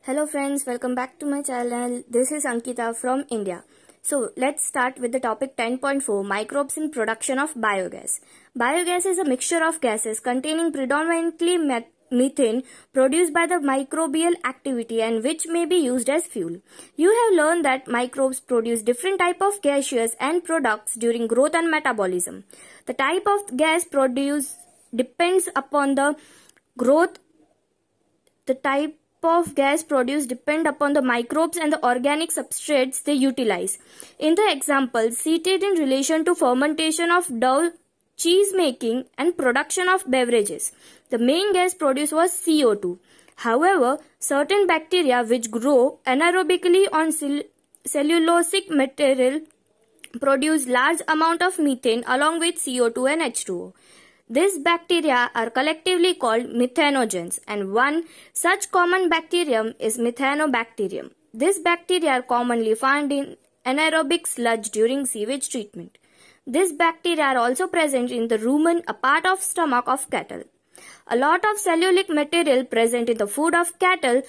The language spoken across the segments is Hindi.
Hello friends, welcome back to my channel. This is Ankita from India. So let's start with the topic 10.4, microbes in production of biogas. Biogas is a mixture of gases containing predominantly methane produced by the microbial activity and which may be used as fuel. You have learned that microbes produce different type of gaseous and products during growth and metabolism. The type of gas produced depends upon the growth. The type of gas produced depend upon the microbes and the organic substrates they utilize. In the example cited in relation to fermentation of dough, cheese making and production of beverages, the main gas produced was CO2. However, certain bacteria which grow anaerobically on cellulosic material produce large amount of methane along with CO2 and H2O. These bacteria are collectively called methanogens, and one such common bacterium is Methanobacterium. These bacteria are commonly found in anaerobic sludge during sewage treatment. These bacteria are also present in the rumen, a part of stomach of cattle. A lot of cellulosic material present in the food of cattle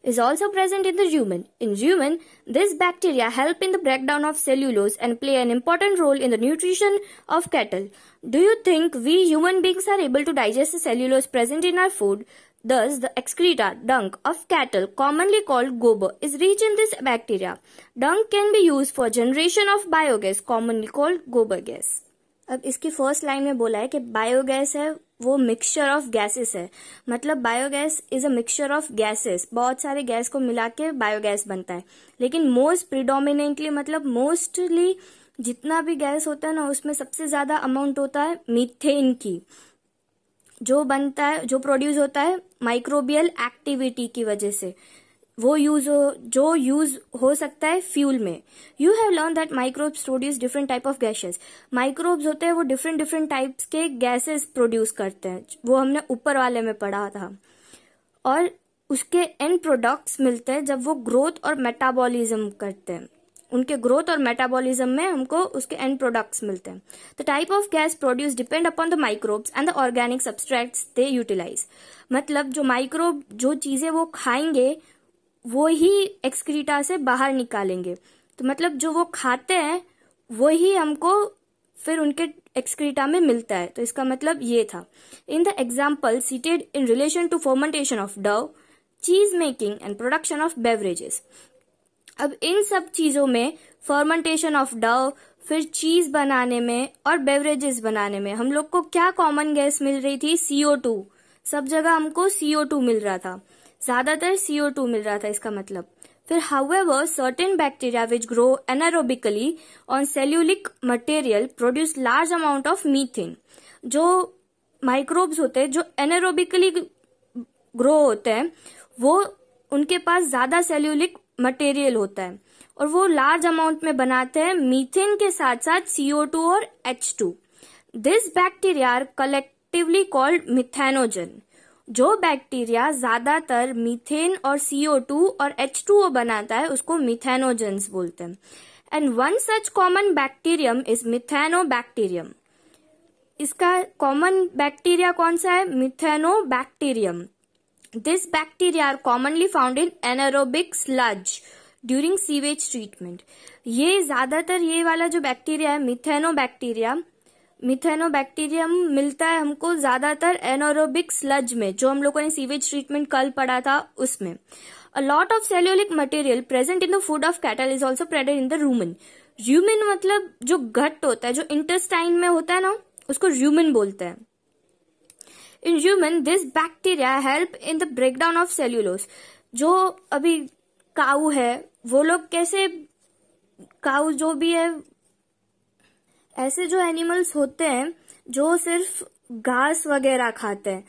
is also present in the rumen. In rumen, these bacteria help in the breakdown of cellulose and play an important role in the nutrition of cattle. Do you think we human beings are able to digest the cellulose present in our food? Thus, the excreta, dung of cattle, commonly called gobar, is rich in this bacteria. Dung can be used for generation of biogas, commonly called gobar gas. अब इसकी फर्स्ट लाइन में बोला है कि बायोगैस है वो मिक्सचर ऑफ गैसेस है, मतलब biogas is a mixture of gases, बहुत सारे गैस को मिला के बायोगैस बनता है. लेकिन मोस्ट प्रिडोमिनेंटली मतलब मोस्टली जितना भी गैस होता है ना उसमें सबसे ज्यादा अमाउंट होता है मीथेन की, जो बनता है जो प्रोड्यूस होता है माइक्रोबियल एक्टिविटी की वजह से, वो यूज हो सकता है फ्यूल में. You have learn that microbes produce different type of gases. Microbes होते हैं वो डिफरेंट टाइप्स के गैसेस प्रोड्यूस करते हैं, वो हमने ऊपर वाले में पढ़ा था. और उसके एंड प्रोडक्ट्स मिलते हैं जब वो ग्रोथ और मेटाबॉलिज्म करते हैं. उनके ग्रोथ और मेटाबॉलिज्म में हमको उसके एंड प्रोडक्ट्स मिलते हैं. The type of gas produce depend upon the microbes and the organic substrates they utilize. मतलब जो माइक्रोब जो चीजें वो खाएंगे वो ही एक्सक्रीटा से बाहर निकालेंगे. तो मतलब जो वो खाते हैं वो ही हमको फिर उनके एक्सक्रीटा में मिलता है. तो इसका मतलब ये था. In the example cited in relation to fermentation of dough, cheese making and production of beverages. अब इन सब चीजों में फर्मेंटेशन ऑफ डव, फिर चीज बनाने में और बेवरेजेस बनाने में हम लोग को क्या कॉमन गैस मिल रही थी? CO2. सब जगह हमको CO2 मिल रहा था, ज्यादातर CO2 मिल रहा था इसका मतलब. फिर however certain bacteria which grow anaerobically on cellulosic material produce large amount of methane. जो माइक्रोब्स होते हैं जो एनारोबिकली ग्रो होते हैं वो उनके पास ज्यादा सेल्यूलिक मटेरियल होता है और वो लार्ज अमाउंट में बनाते हैं मीथेन के साथ साथ CO2 और H2. This bacteria are collectively called methanogen. जो बैक्टीरिया ज्यादातर मीथेन और CO2 और H2O बनाता है उसको मिथेनोजेंस बोलते हैं. And one such common bacterium is methanobacterium. इसका कॉमन बैक्टीरिया कौन सा है? Methanobacterium. This bacteria are commonly found in anaerobic sludge during sewage treatment. ये ज्यादातर ये वाला जो बैक्टीरिया है मिथेनोबैक्टीरियम मिलता है हमको ज्यादातर एनारोबिक स्लज में, जो हम लोगों ने सीवेज ट्रीटमेंट कल पढ़ा था उसमें. A lot of cellulosic material present in the food of cattle is also present in the rumen. Rumen मतलब जो गट होता है, जो इंटेस्टाइन में होता है ना, उसको रूमेन बोलते हैं. In rumen this bacteria help in the breakdown of cellulose. जो अभी काऊ है वो लोग कैसे, काऊ जो भी है, ऐसे जो एनिमल्स होते हैं जो सिर्फ घास वगैरह खाते हैं,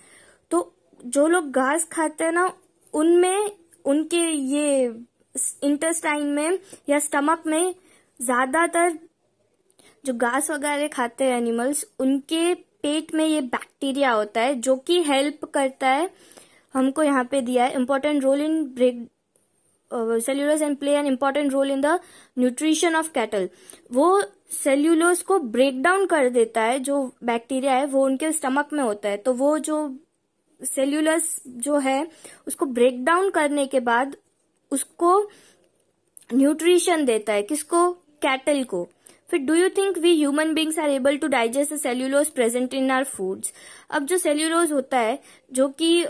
तो जो लोग घास खाते हैं ना उनमें उनके ये इंटेस्टाइन में या स्टमक में ज्यादातर जो घास वगैरह खाते हैं एनिमल्स, उनके पेट में ये बैक्टीरिया होता है जो कि हेल्प करता है. हमको यहाँ पे दिया है important role in break cellulose and play an important role in the nutrition of cattle. वो सेल्यूलोज को ब्रेक डाउन कर देता है, जो बैक्टीरिया है वो उनके स्टमक में होता है, तो वो जो सेल्यूलस जो है उसको ब्रेक डाउन करने के बाद उसको न्यूट्रिशन देता है, किसको? कैटल को। फिर do you think we human beings are able to digest the cellulose present in our foods? अब जो सेल्यूलोज होता है, जो कि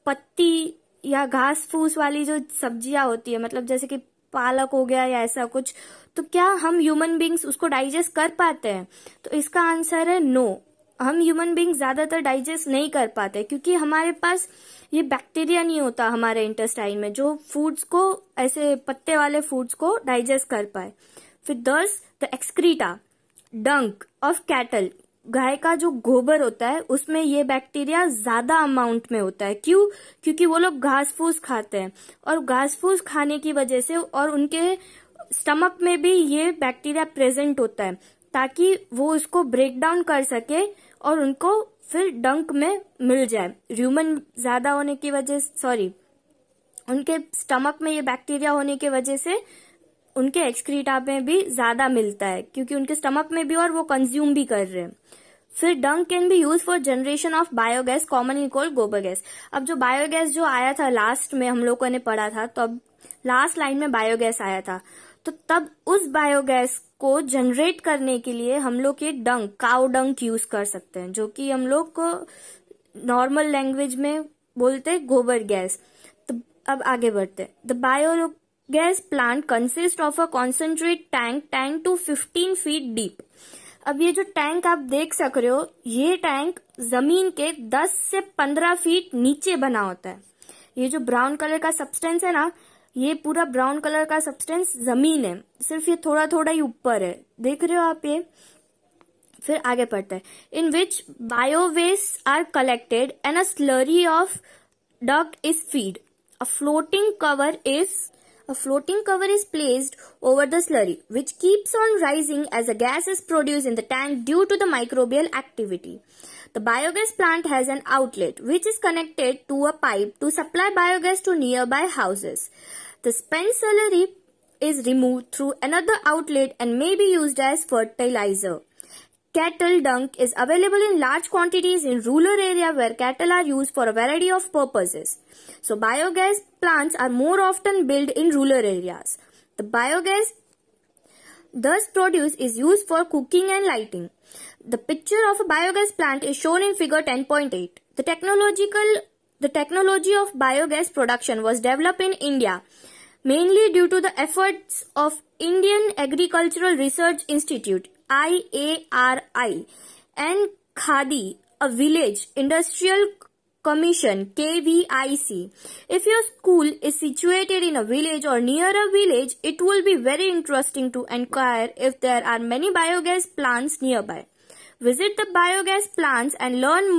पत्ती या घास फूस वाली जो सब्जियां होती है, मतलब जैसे कि पालक हो गया या ऐसा कुछ, तो क्या हम ह्यूमन बींग्स उसको डाइजेस्ट कर पाते हैं? तो इसका आंसर है नो। हम ह्यूमन बींग्स ज्यादातर डाइजेस्ट नहीं कर पाते, क्योंकि हमारे पास ये बैक्टीरिया नहीं होता हमारे इंटेस्टाइन में जो फूड्स को, ऐसे पत्ते वाले फूड्स को डाइजेस्ट कर पाए। फिर दस, द एक्सक्रीटा डंक ऑफ कैटल, गाय का जो गोबर होता है उसमें ये बैक्टीरिया ज्यादा अमाउंट में होता है। क्यों? क्योंकि वो लोग घास फूस खाते हैं, और घास फूस खाने की वजह से और उनके स्टमक में भी ये बैक्टीरिया प्रेजेंट होता है, ताकि वो उसको ब्रेक डाउन कर सके और उनको फिर डंक में मिल जाए। ह्यूमन ज्यादा होने की वजह, उनके स्टमक में ये बैक्टीरिया होने की वजह से उनके एक्सक्रीटा में भी ज्यादा मिलता है, क्योंकि उनके स्टमक में भी और वो कंज्यूम भी कर रहे हैं। फिर डंक can be use for generation of biogas commonly called गोबर गैस। अब जो बायोगैस जो आया था लास्ट में हम लोगों ने पढ़ा था, तो अब लास्ट लाइन में बायोगैस आया था, तो तब उस बायोगैस को जनरेट करने के लिए हम लोग एक डंक, काउ डंक यूज कर सकते हैं, जो कि हम लोग को नॉर्मल लैंग्वेज में बोलते हैं गोबर गैस। तो अब आगे बढ़ते हैं। The biogas plant consist of a concentrate tank 10 to 15 feet deep. अब ये जो टैंक आप देख सक रहे हो, ये टैंक जमीन के 10 से 15 फीट नीचे बना होता है। ये जो ब्राउन कलर का सब्सटेंस है ना, ये पूरा ब्राउन कलर का सब्सटेंस जमीन है, सिर्फ ये थोड़ा थोड़ा ही ऊपर है, देख रहे हो आप ये। फिर आगे पढ़ते हैं। In which biowaste are collected and a slurry of dung is feed. A floating cover is placed over the slurry, which keeps on rising as a gas is produced in the tank due to the microbial activity. The biogas plant has an outlet, which is connected to a pipe to supply biogas to nearby houses. The spent slurry is removed through another outlet and may be used as fertilizer. Cattle dung is available in large quantities in rural areas where cattle are used for a variety of purposes. So biogas plants are more often built in rural areas. The biogas thus produced is used for cooking and lighting. The picture of a biogas plant is shown in figure 10.8. The technology of biogas production was developed in India mainly due to the efforts of Indian Agricultural Research Institute IARI and Khadi, a village industrial commission KVIC. If your school is situated in a village or near a village, it will be very interesting to inquire if there are many biogas plants nearby. Visit the biogas plants and learn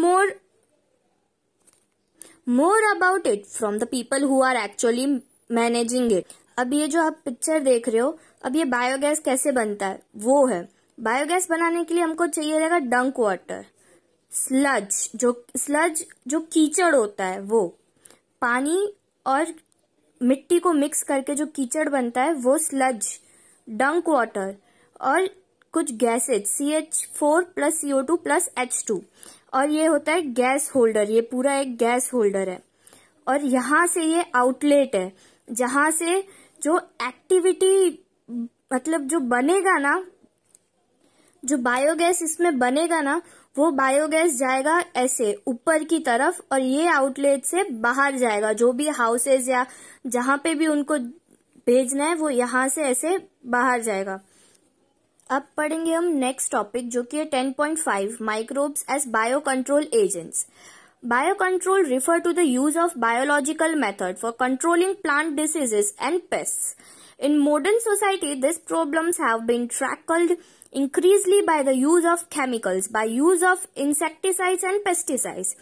more about it from the people who are actually managing it. अब ये जो आप पिक्चर देख रहे हो, अब ये बायोगैस कैसे बनता है वो है। बायोगैस बनाने के लिए हमको चाहिए रहेगा डंक वाटर, स्लज जो कीचड़ होता है, वो पानी और मिट्टी को मिक्स करके जो कीचड़ बनता है वो स्लज, डंक वाटर, और कुछ गैसेज CH4 + CO2 + H2, और ये होता है गैस होल्डर। ये पूरा एक गैस होल्डर है, और यहाँ से ये आउटलेट है जहां से जो एक्टिविटी, मतलब जो बनेगा ना, जो बायोगैस इसमें बनेगा ना, वो बायोगैस जाएगा ऐसे ऊपर की तरफ, और ये आउटलेट से बाहर जाएगा। जो भी हाउसेज या जहां पे भी उनको भेजना है वो यहाँ से ऐसे बाहर जाएगा। अब पढ़ेंगे हम नेक्स्ट टॉपिक, जो कि है 10.5 microbes as bio control agents. Biocontrol refer to the use of biological method for controlling plant diseases and pests. In modern society, these problems have been tackled increasingly by the use of chemicals, by use of insecticides and pesticides.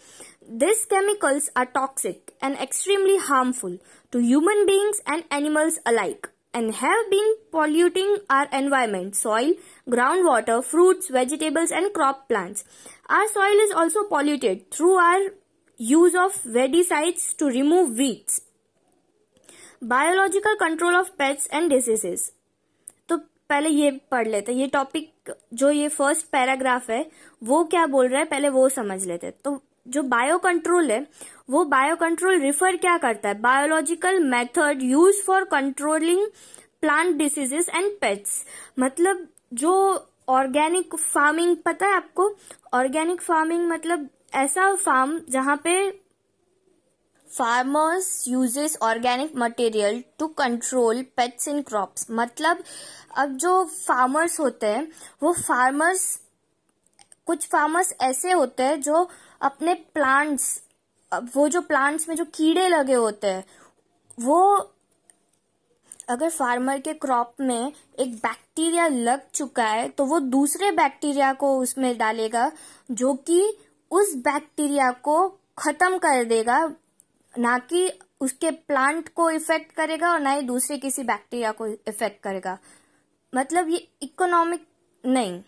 These chemicals are toxic and extremely harmful to human beings and animals alike, and have been polluting our environment, soil, groundwater, fruits, vegetables, and crop plants. Our soil is also polluted through our use of weedicides to remove weeds. Biological control of pests and diseases. तो पहले ये पढ़ लेते, ये टॉपिक जो ये फर्स्ट पैराग्राफ है वो क्या बोल रहा है पहले वो समझ लेते। तो जो बायो कंट्रोल है वो बायो कंट्रोल रिफर क्या करता है, biological method use for controlling plant diseases and pets. मतलब जो ऑर्गेनिक फार्मिंग, पता है आपको ऑर्गेनिक फार्मिंग मतलब ऐसा फार्म जहां पे farmers uses organic material to control pests in crops. मतलब अब जो फार्मर्स होते हैं वो कुछ फार्मर्स ऐसे होते हैं जो अपने प्लांट्स, वो जो प्लांट्स में जो कीड़े लगे होते हैं, वो अगर फार्मर के क्रॉप में एक बैक्टीरिया लग चुका है तो वो दूसरे बैक्टीरिया को उसमें डालेगा जो कि उस बैक्टीरिया को खत्म कर देगा, ना कि उसके प्लांट को इफेक्ट करेगा और ना ही दूसरे किसी बैक्टीरिया को इफेक्ट करेगा। मतलब ये इकोनॉमिक नहीं,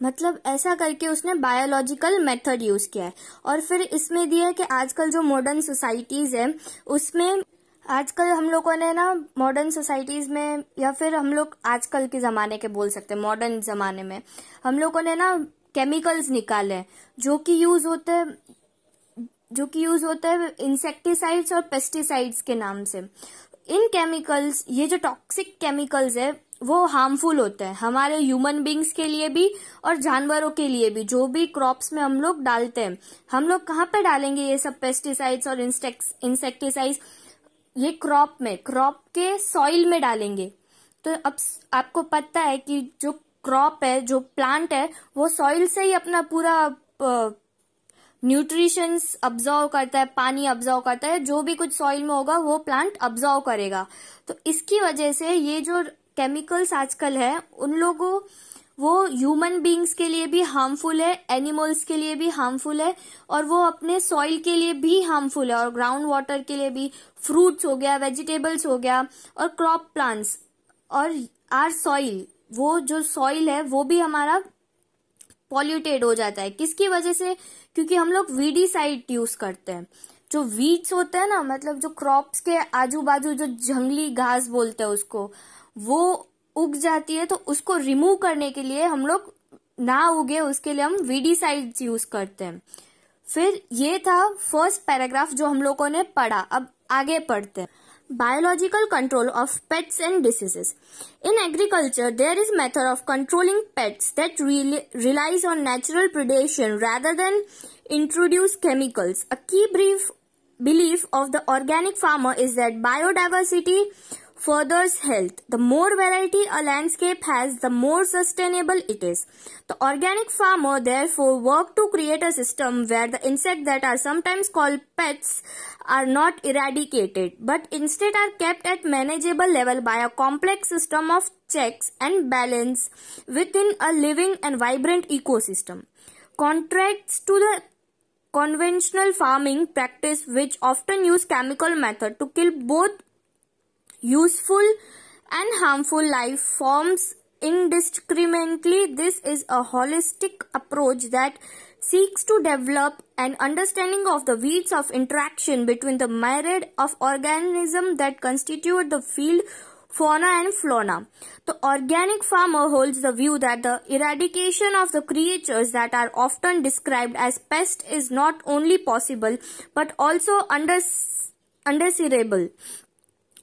मतलब ऐसा करके उसने बायोलॉजिकल मेथड यूज किया है। और फिर इसमें दिया है कि आजकल जो मॉडर्न सोसाइटीज है उसमें आजकल हम लोगों ने ना मॉडर्न सोसाइटीज में, या फिर हम लोग आजकल के जमाने के बोल सकते हैं, मॉडर्न जमाने में हम लोगों ने ना केमिकल्स निकाले हैं जो कि यूज होते हैं इंसेक्टिसाइड्स और पेस्टिसाइड्स के नाम से। इन केमिकल्स, ये जो टॉक्सिक केमिकल्स है वो हार्मफुल होते हैं हमारे ह्यूमन बींग्स के लिए भी और जानवरों के लिए भी। जो भी क्रॉप्स में हम लोग डालते हैं, हम लोग कहाँ पे डालेंगे ये सब पेस्टिसाइड्स और इंसेक्टिसाइड्स? ये क्रॉप के सॉइल में डालेंगे। तो अब आपको पता है कि जो क्रॉप है, जो प्लांट है, वो सॉइल से ही अपना पूरा न्यूट्रिशंस अब्जॉर्व करता है, पानी अब्जॉर्व करता है। जो भी कुछ सॉइल में होगा वो प्लांट अब्जॉर्व करेगा। तो इसकी वजह से ये जो केमिकल्स आजकल है उन लोगों, वो ह्यूमन बींग्स के लिए भी हार्मफुल है, एनिमल्स के लिए भी हार्मफुल है, और वो अपने सॉइल के लिए भी हार्मफुल है, और ग्राउंड वाटर के लिए भी। फ्रूट्स हो गया, वेजिटेबल्स हो गया, और क्रॉप प्लांट्स, और आर सॉइल, वो जो सॉइल है वो भी हमारा पॉल्यूटेड हो जाता है। किसकी वजह से? क्योंकि हम लोग वीडीसाइड यूज करते हैं। जो वीड्स होते हैं ना, मतलब जो क्रॉप्स के आजू बाजू जो जंगली घास बोलते हैं उसको, वो उग जाती है, तो उसको रिमूव करने के लिए हम लोग ना उगे उसके लिए हम वीडीसाइड्स यूज करते हैं। फिर ये था फर्स्ट पैराग्राफ जो हम लोगों ने पढ़ा। अब आगे पढ़ते हैं। Biological control of pets and diseases. In agriculture, there is method of controlling pets that relies on natural predation rather than introduce chemicals. A key belief of the organic farmer is that biodiversity furthers health. The more variety a landscape has, the more sustainable it is. The organic farmer therefore work to create a system where the insects that are sometimes called pests are not eradicated, but instead are kept at manageable level by a complex system of checks and balance within a living and vibrant ecosystem. Contrasts to the conventional farming practice, which often use chemical method to kill both useful and harmful life forms indiscriminately. This is a holistic approach that seeks to develop an understanding of the weeds of interaction between the myriad of organisms that constitute the field fauna and flora. The organic farmer holds the view that the eradication of the creatures that are often described as pests is not only possible but also undesirable.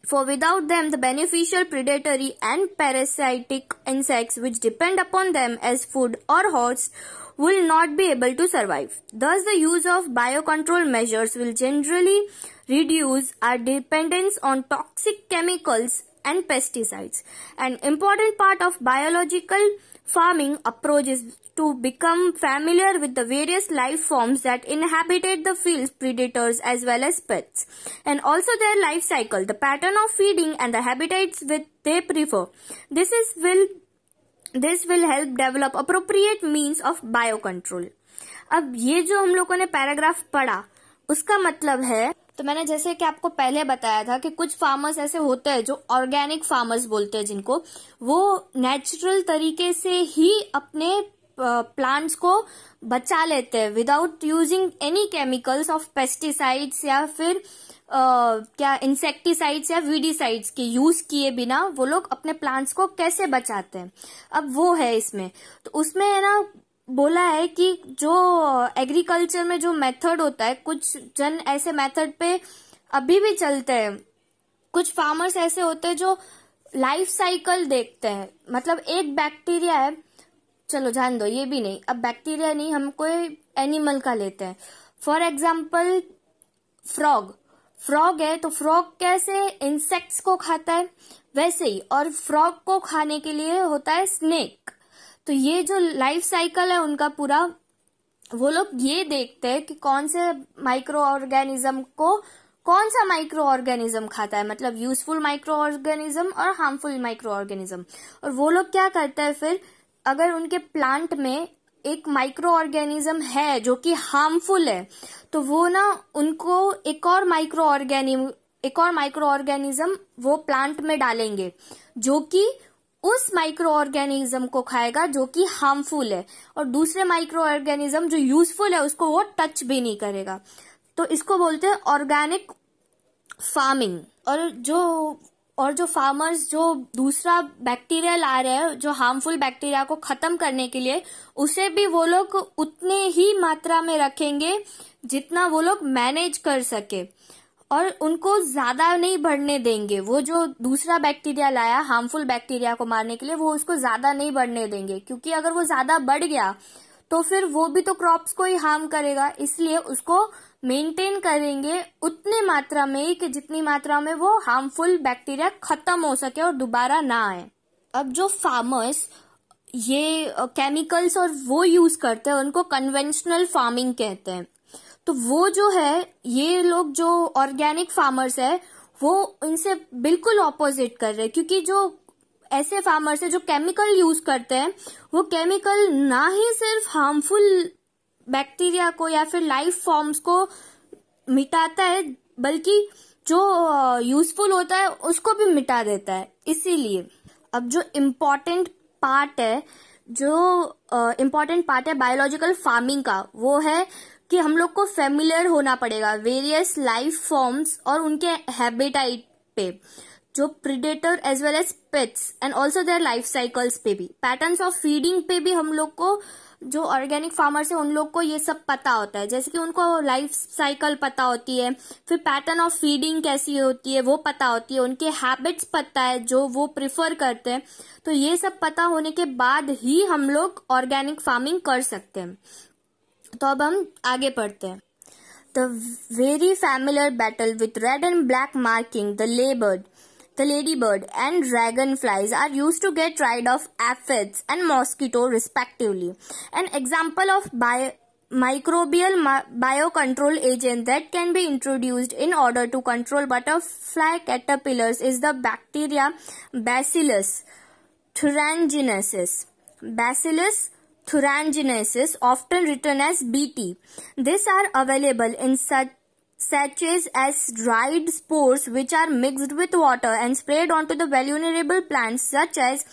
For without them, the beneficial predatory and parasitic insects which depend upon them as food or host will not be able to survive. Thus, the use of biocontrol measures will generally reduce our dependence on toxic chemicals and pesticides. An important part of biological farming approach is to become familiar with the various life forms that inhabited the fields, predators as well as pets, and also their life cycle, the pattern of feeding and the habitats which they prefer. This will help develop appropriate means of biocontrol. अब ये जो हम लोगों ने पैराग्राफ पढ़ा उसका मतलब है, तो मैंने जैसे कि आपको पहले बताया था कि कुछ फार्मर्स ऐसे होते हैं जो ऑर्गेनिक फार्मर्स बोलते हैं, जिनको वो नेचुरल तरीके से ही अपने प्लांट्स को बचा लेते हैं without using any chemicals of pesticides या फिर क्या इंसेक्टिसाइड्स या वीडीसाइड्स के यूज किए बिना वो लोग अपने प्लांट्स को कैसे बचाते हैं। अब वो है इसमें, तो उसमें है ना बोला है कि जो एग्रीकल्चर में जो मेथड होता है, कुछ जन ऐसे मेथड पे अभी भी चलते हैं। कुछ फार्मर्स ऐसे होते हैं जो लाइफ साइकिल देखते हैं, मतलब एक बैक्टीरिया है, चलो जान दो ये भी नहीं, अब बैक्टीरिया नहीं, हम कोई एनिमल का लेते हैं। फॉर एग्जाम्पल फ्रॉग है, तो फ्रॉग कैसे इंसेक्ट्स को खाता है वैसे ही, और फ्रॉग को खाने के लिए होता है स्नेक। तो ये जो लाइफ साइकिल है उनका पूरा, वो लोग ये देखते हैं कि कौन से माइक्रो ऑर्गेनिज्म को कौन सा माइक्रो ऑर्गेनिज्म खाता है, मतलब यूजफुल माइक्रो ऑर्गेनिज्म और हार्मफुल माइक्रो ऑर्गेनिज्म। और वो लोग क्या करते हैं फिर, अगर उनके प्लांट में एक माइक्रो ऑर्गेनिज्म है जो कि हार्मफुल है, तो वो ना उनको एक और माइक्रो ऑर्गेनिज्म वो प्लांट में डालेंगे जो कि उस माइक्रो ऑर्गेनिज्म को खाएगा जो कि हार्मफुल है, और दूसरे माइक्रो ऑर्गेनिज्म जो यूजफुल है उसको वो टच भी नहीं करेगा। तो इसको बोलते हैं ऑर्गेनिक फार्मिंग। और जो फार्मर्स जो दूसरा बैक्टीरिया ला रहे हैं, जो हार्मफुल बैक्टीरिया को खत्म करने के लिए, उसे भी वो लोग उतने ही मात्रा में रखेंगे जितना वो लोग मैनेज कर सके, और उनको ज्यादा नहीं बढ़ने देंगे। वो जो दूसरा बैक्टीरिया लाया हार्मफुल बैक्टीरिया को मारने के लिए, वो उसको ज्यादा नहीं बढ़ने देंगे, क्योंकि अगर वो ज्यादा बढ़ गया तो फिर वो भी तो क्रॉप्स को ही हार्म करेगा। इसलिए उसको मेंटेन करेंगे उतनी मात्रा में कि जितनी मात्रा में वो हार्मफुल बैक्टीरिया खत्म हो सके और दोबारा ना आए। अब जो फार्मर्स ये केमिकल्स और वो यूज करते हैं उनको कन्वेंशनल फार्मिंग कहते हैं। तो वो जो है, ये लोग जो ऑर्गेनिक फार्मर्स है वो इनसे बिल्कुल ऑपोजिट कर रहे हैं, क्योंकि जो ऐसे फार्मर्स है जो केमिकल यूज करते हैं, वो केमिकल ना ही सिर्फ हार्मफुल बैक्टीरिया को या फिर लाइफ फॉर्म्स को मिटाता है, बल्कि जो यूजफुल होता है उसको भी मिटा देता है। इसीलिए अब जो इम्पोर्टेंट पार्ट है बायोलॉजिकल फार्मिंग का, वो है कि हम लोग को फेमिलियर होना पड़ेगा वेरियस लाइफ फॉर्म्स और उनके हैबिटेट पे, जो predator as well as pests and also their life cycles पे भी, पैटर्न्स ऑफ फीडिंग पे भी हम लोग को, जो ऑर्गेनिक फार्मर्स है उन लोग को ये सब पता होता है। जैसे कि उनको लाइफ साइकिल पता होती है, फिर पैटर्न ऑफ फीडिंग कैसी होती है वो पता होती है, उनके हैबिट्स पता है जो वो प्रिफर करते हैं। तो ये सब पता होने के बाद ही हम लोग ऑर्गेनिक फार्मिंग कर सकते हैं। तो अब हम आगे पढ़ते हैं। The very familiar battle with red and black marking the ladybird and dragonflies are used to get rid of aphids and mosquito respectively. An example of microbial biocontrol agent that can be introduced in order to control butterfly caterpillars is the bacteria Bacillus thuringiensis. Bacillus thuringiensis, often written as BT. These are available in sachets as dried spores which are mixed with water and sprayed onto the vulnerable plants such as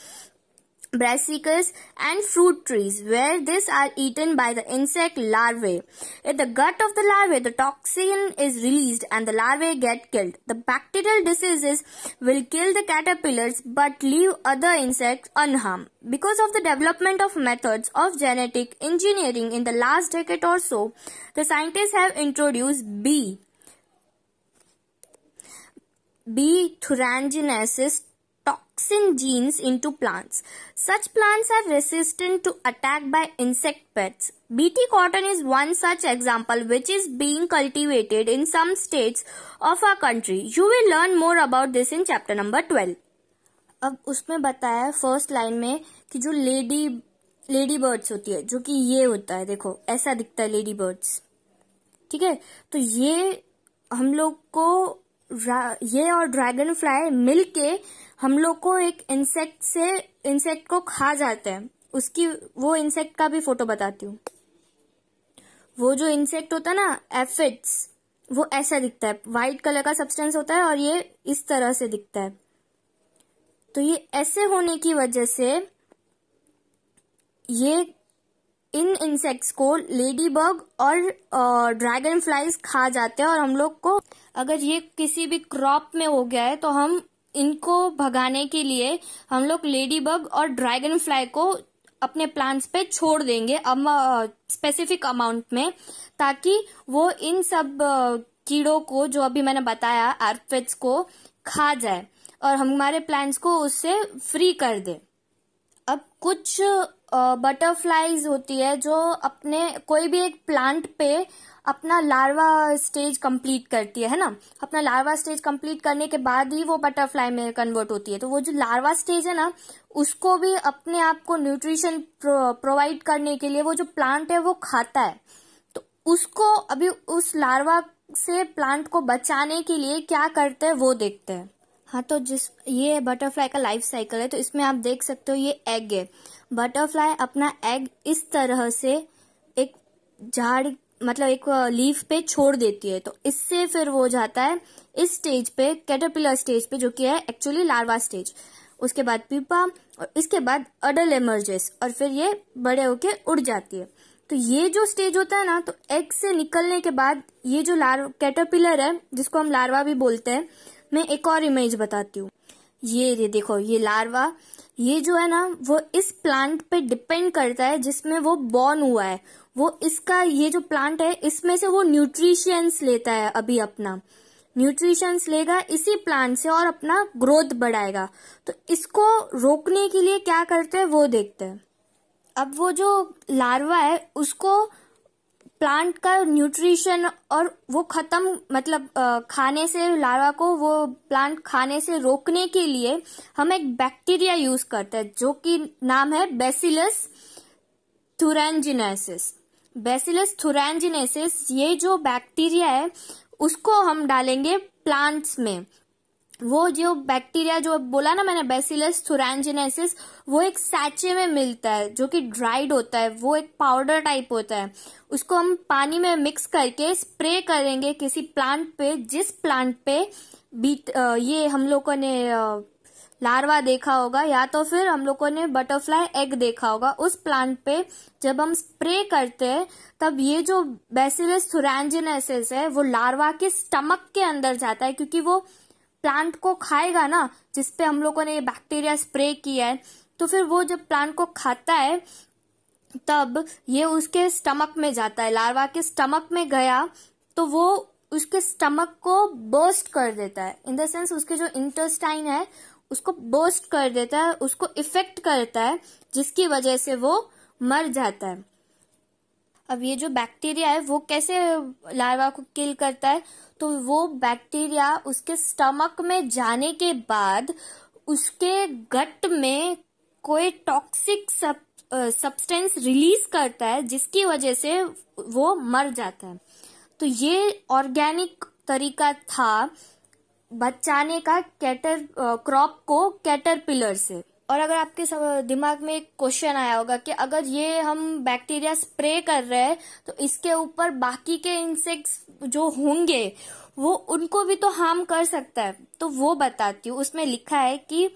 brassicas and fruit trees, where these are eaten by the insect larvae. In the gut of the larvae, the toxin is released and the larvae get killed. The bacterial diseases will kill the caterpillars but leave other insects unharmed. Because of the development of methods of genetic engineering in the last decade or so, the scientists have introduced B. thuringiensis toxin genes into plants. Such plants are resistant to attack by insect pests. BT cotton is one such example which is being cultivated in some states of our country. You will learn more about this in chapter number 12. अब उसमें बताया है फर्स्ट लाइन में कि जो लेडी बर्ड्स होती है, जो कि ये होता है, देखो ऐसा दिखता है लेडी बर्ड्स, ठीक है। तो ये हम लोग को ये और ड्रैगन फ्लाई मिलके हम लोग को एक इंसेक्ट को खा जाते हैं। उसकी वो इंसेक्ट का भी फोटो बताती हूँ। वो जो इंसेक्ट होता है ना एफिड्स, वो ऐसा दिखता है, व्हाइट कलर का सब्सटेंस होता है और ये इस तरह से दिखता है। तो ये ऐसे होने की वजह से ये इन इंसेक्ट्स को लेडी बग और ड्रैगन फ्लाइज खा जाते हैं। और हम लोग को अगर ये किसी भी क्रॉप में हो गया है तो हम इनको भगाने के लिए हम लोग लेडी बग और ड्रैगन फ्लाई को अपने प्लांट्स पे छोड़ देंगे स्पेसिफिक अमाउंट में, ताकि वो इन सब कीड़ों को जो अभी मैंने बताया एर्पिड्स को खा जाए और हमारे प्लांट्स को उससे फ्री कर दे। अब कुछ बटरफ्लाईज होती है जो अपने कोई भी एक प्लांट पे अपना लार्वा स्टेज कंप्लीट करती है ना। अपना लार्वा स्टेज कंप्लीट करने के बाद ही वो बटरफ्लाई में कन्वर्ट होती है। तो वो जो लार्वा स्टेज है ना, उसको भी अपने आप को न्यूट्रिशन प्रोवाइड करने के लिए वो जो प्लांट है वो खाता है। तो उसको अभी उस लार्वा से प्लांट को बचाने के लिए क्या करते हैं वो देखते हैं। हाँ, तो ये बटरफ्लाई का लाइफ साइकिल है। तो इसमें आप देख सकते हो ये एग है। बटरफ्लाई अपना एग इस तरह से एक झाड़ मतलब एक लीफ पे छोड़ देती है। तो इससे फिर वो जाता है इस स्टेज पे, कैटरपिलर स्टेज पे, जो कि है एक्चुअली लार्वा स्टेज। उसके बाद पीपा और इसके बाद अडल्ट एमर्जेस और फिर ये बड़े होके उड़ जाती है। तो ये जो स्टेज होता है ना, तो एग से निकलने के बाद ये जो कैटरपिलर है जिसको हम लार्वा भी बोलते हैं, मैं एक और इमेज बताती हूँ। ये देखो, ये लार्वा ये जो है ना वो इस प्लांट पे डिपेंड करता है जिसमें वो बॉर्न हुआ है। वो इसका ये जो प्लांट है इसमें से वो न्यूट्रिशंस लेता है, अभी अपना न्यूट्रिशंस लेगा इसी प्लांट से और अपना ग्रोथ बढ़ाएगा। तो इसको रोकने के लिए क्या करते हैं वो देखते हैं। अब वो जो लार्वा है उसको प्लांट का न्यूट्रिशन और वो खत्म मतलब खाने से, लार्वा को वो प्लांट खाने से रोकने के लिए हम एक बैक्टीरिया यूज करते हैं जो कि नाम है बैसिलस थुरैंजिनेसिस। बैसिलस थुरैंजिनेसिस ये जो बैक्टीरिया है उसको हम डालेंगे प्लांट्स में। वो जो बैक्टीरिया जो बोला ना मैंने बैसिलस थुरैंजिनेसिस, वो एक सैचे में मिलता है जो कि ड्राइड होता है। वो एक पाउडर टाइप होता है। उसको हम पानी में मिक्स करके स्प्रे करेंगे किसी प्लांट पे, जिस प्लांट पे ये हम लोगों ने लार्वा देखा होगा या तो फिर हम लोगों ने बटरफ्लाई एग देखा होगा। उस प्लांट पे जब हम स्प्रे करते हैं तब ये जो बैसिलस थुरैंजिनेसिस है वो लार्वा के स्टमक के अंदर जाता है, क्योंकि वो प्लांट को खाएगा ना जिसपे हम लोगों ने ये बैक्टीरिया स्प्रे किया है। तो फिर वो जब प्लांट को खाता है तब ये उसके स्टमक में जाता है। लार्वा के स्टमक में गया तो वो उसके स्टमक को बर्स्ट कर देता है। इन द सेंस उसके जो इंटेस्टाइन है उसको बर्स्ट कर देता है, उसको इफेक्ट करता है, जिसकी वजह से वो मर जाता है। अब ये जो बैक्टीरिया है वो कैसे लार्वा को किल करता है, तो वो बैक्टीरिया उसके स्टमक में जाने के बाद उसके गट में कोई टॉक्सिक सब्सटेंस रिलीज करता है, जिसकी वजह से वो मर जाता है। तो ये ऑर्गेनिक तरीका था बचाने का क्रॉप को कैटरपिलर से। और अगर आपके दिमाग में एक क्वेश्चन आया होगा कि अगर ये हम बैक्टीरिया स्प्रे कर रहे हैं तो इसके ऊपर बाकी के इंसेक्ट्स जो होंगे वो उनको भी तो हार्म कर सकता है। तो वो बताती हूँ, उसमें लिखा है कि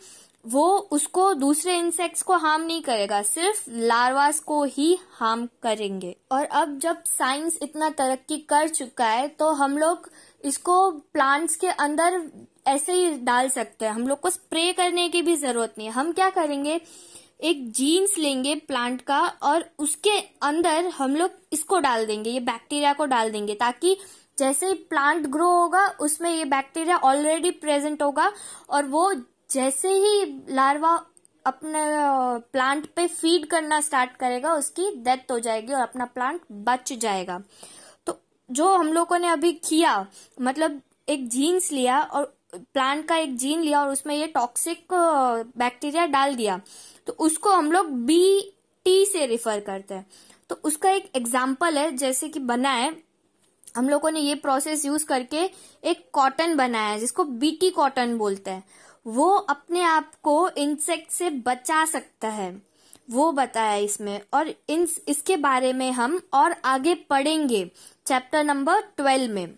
वो उसको दूसरे इंसेक्ट्स को हार्म नहीं करेगा, सिर्फ लार्वास को ही हार्म करेंगे। और अब जब साइंस इतना तरक्की कर चुका है तो हम लोग इसको प्लांट्स के अंदर ऐसे ही डाल सकते हैं। हम लोग को स्प्रे करने की भी जरूरत नहीं है। हम क्या करेंगे, एक जीन्स लेंगे प्लांट का और उसके अंदर हम लोग इसको डाल देंगे, ये बैक्टीरिया को डाल देंगे, ताकि जैसे ही प्लांट ग्रो होगा उसमें ये बैक्टीरिया ऑलरेडी प्रेजेंट होगा और वो जैसे ही लार्वा अपने प्लांट पे फीड करना स्टार्ट करेगा उसकी डेथ हो जाएगी और अपना प्लांट बच जाएगा। तो जो हम लोगों ने अभी किया, मतलब एक जीन्स लिया और प्लांट का एक जीन लिया और उसमें ये टॉक्सिक बैक्टीरिया डाल दिया, तो उसको हम लोग BT से रिफर करते हैं। तो उसका एक एग्जाम्पल है, जैसे कि बना है हम लोगों ने ये प्रोसेस यूज करके एक कॉटन बनाया है जिसको BT कॉटन बोलते हैं। वो अपने आप को इंसेक्ट से बचा सकता है, वो बताया इसमें। और इसके बारे में हम और आगे पढ़ेंगे चैप्टर नंबर 12 में।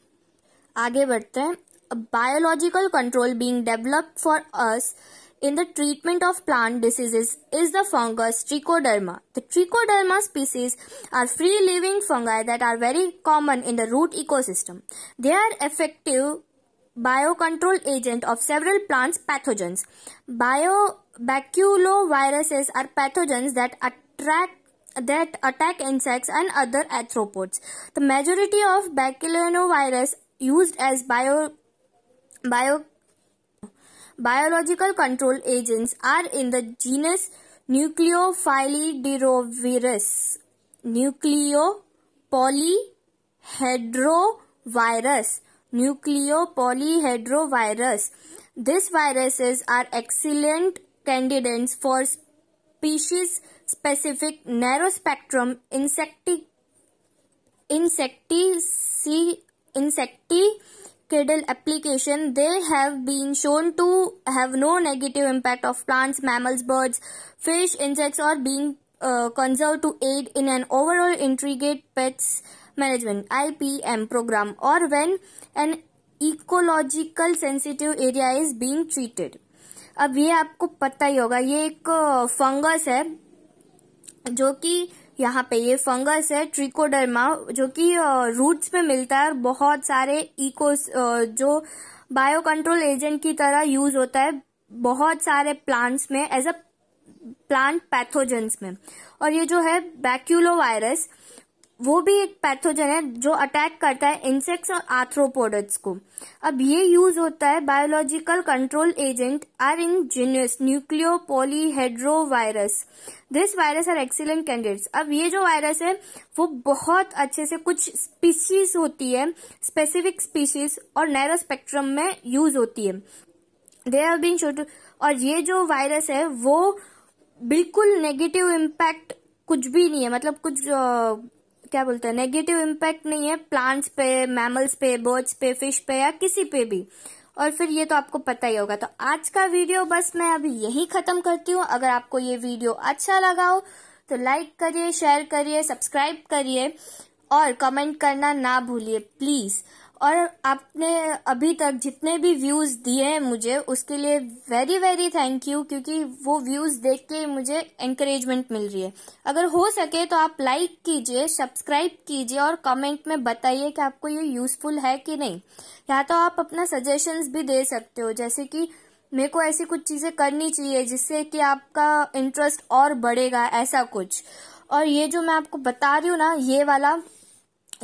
आगे बढ़ते हैं। Biological control being developed for us in the treatment of plant diseases is the fungus Trichoderma. The Trichoderma species are free-living fungi that are very common in the root ecosystem. They are effective biocontrol agent of several plants pathogens. Baculoviruses are pathogens that attack insects and other arthropods. The majority of baculovirus used as biological control agents are in the genus Nucleophilidirovirus. Nucleopolyhedrovirus. These viruses are excellent candidates for species-specific narrow-spectrum insecticidal application. They have been shown to have no negative impact of plants, mammals, birds, fish, insects, or being conserved to aid in an overall integrated pets management (IPM) program, or when an ecological sensitive area is being treated. अब ये आपको पता ही होगा, ये एक फंगस है जो कि यहाँ पे ये फंगस है ट्रिकोडर्मा, जो कि रूट्स में मिलता है और बहुत सारे जो बायो कंट्रोल एजेंट की तरह यूज होता है बहुत सारे प्लांट्स में एज अ प्लांट पैथोजेंस में. और ये जो है बैक्यूलोवायरस, वो भी एक पैथोजन है जो अटैक करता है इंसेक्ट्स और आर्थ्रोपोड्स को. अब ये यूज होता है biological control agent are in genus nucleopolyhedrovirus. This virus are excellent candidates. अब ये जो वायरस है वो बहुत अच्छे से कुछ स्पीशीज होती है, स्पेसिफिक स्पीशीज और नैरो स्पेक्ट्रम में यूज होती है. They have been shown. और ये जो वायरस है वो बिल्कुल नेगेटिव इम्पैक्ट कुछ भी नहीं है, मतलब कुछ क्या बोलते हैं, नेगेटिव इम्पैक्ट नहीं है प्लांट्स पे, मैमल्स पे, बर्ड्स पे, फिश पे या किसी पे भी. और फिर ये तो आपको पता ही होगा. तो आज का वीडियो बस मैं अभी यहीं खत्म करती हूँ. अगर आपको ये वीडियो अच्छा लगा हो तो लाइक करिए, शेयर करिए, सब्सक्राइब करिए और कमेंट करना ना भूलिए प्लीज. और आपने अभी तक जितने भी व्यूज दिए हैं मुझे, उसके लिए वेरी वेरी थैंक यू, क्योंकि वो व्यूज देख के मुझे एंकरेजमेंट मिल रही है. अगर हो सके तो आप लाइक कीजिए, सब्सक्राइब कीजिए और कमेंट में बताइए कि आपको ये यूजफुल है कि नहीं. या तो आप अपना सजेशंस भी दे सकते हो, जैसे कि मेरे को ऐसी कुछ चीजें करनी चाहिए जिससे कि आपका इंटरेस्ट और बढ़ेगा, ऐसा कुछ. और ये जो मैं आपको बता रही हूँ ना, ये वाला,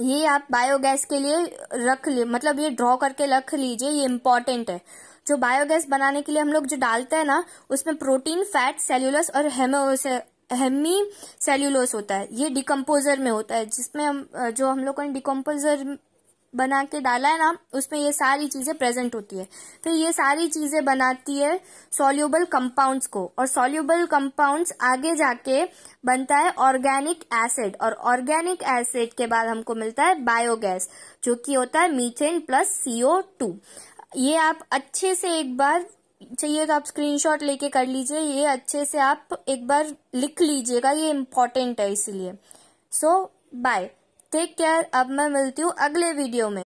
ये आप बायोगैस के लिए रख लिए, मतलब ये ड्रॉ करके रख लीजिए, ये इम्पोर्टेंट है. जो बायोगैस बनाने के लिए हम लोग जो डालते हैं ना, उसमें प्रोटीन, फैट, सेल्यूलोस और हेमी सेल्यूलोस होता है. ये डिकम्पोजर में होता है, जिसमें जो हम लोगों ने डिकम्पोजर बना के डाला है ना, उसमें ये सारी चीजें प्रेजेंट होती है. फिर ये सारी चीजें बनाती है सॉल्यूबल कंपाउंड्स को, और सॉल्यूबल कंपाउंड्स आगे जाके बनता है ऑर्गेनिक एसिड, और ऑर्गेनिक एसिड के बाद हमको मिलता है बायोगैस, जो कि होता है मीथेन प्लस CO2. ये आप अच्छे से एक बार, चाहिए तो आप स्क्रीनशॉट लेके कर लीजिए, ये अच्छे से आप एक बार लिख लीजिएगा, ये इम्पोर्टेंट है इसीलिए. सो बाय, टेक केयर. अब मैं मिलती हूँ अगले वीडियो में.